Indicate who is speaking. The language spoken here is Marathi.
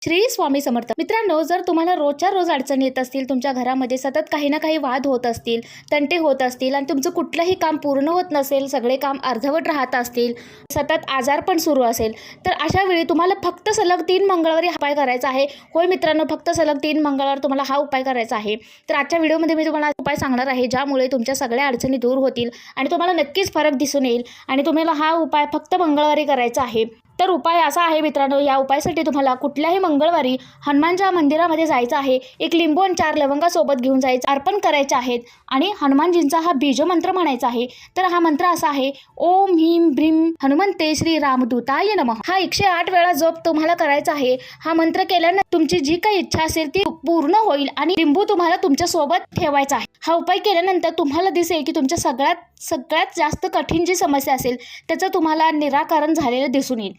Speaker 1: श्री स्वामी समर्थ. मित्रांनो, जर तुम्हाला रोजच्या रोज अडचणी येत असतील, तुमच्या घरामध्ये सतत काही ना काही वाद होत असतील, तंटे होत असतील आणि तुमचं कुठलंही काम पूर्ण होत नसेल, सगळे काम अर्धवट राहत असतील, सतत आजार पण सुरू असेल, तर अशा वेळी तुम्हाला फक्त सलग 3 मंगळवारी हा उपाय करायचा आहे. होय मित्रांनो, फक्त सलग 3 मंगळवार तुम्हाला हा उपाय करायचा आहे. तर आजच्या व्हिडिओमध्ये मी तुम्हाला उपाय सांगणार आहे, ज्यामुळे तुमच्या सगळ्या अडचणी दूर होतील आणि तुम्हाला नक्कीच फरक दिसून येईल. आणि तुम्हाला हा उपाय फक्त मंगळवारी करायचा आहे. तर उपाय असा आहे मित्रांनो, या उपायासाठी तुम्हाला कुठल्याही मंगळवारी हनुमानच्या मंदिरामध्ये जायचं आहे. एक लिंबू आणि 4 लवंगा सोबत घेऊन जायचं, अर्पण करायचे आहेत आणि हनुमानजींचा हा बीजमंत्र म्हणायचा आहे. तर हा मंत्र असा आहे, ओम ह्रीं भ्रीं हनुमंते श्री रामदूताय नमः. हा 108 वेळा जप तुम्हाला करायचा आहे. हा मंत्र केल्यानं तुमची जी काही इच्छा असेल ती पूर्ण होईल आणि लिंबू तुम्हाला तुमच्या सोबत ठेवायचा आहे. हा उपाय केल्यानंतर तुम्हाला दिसेल की तुमच्या सगळ्यात जास्त कठीण जी समस्या असेल त्याचं तुम्हाला निराकरण झालेलं दिसून येईल.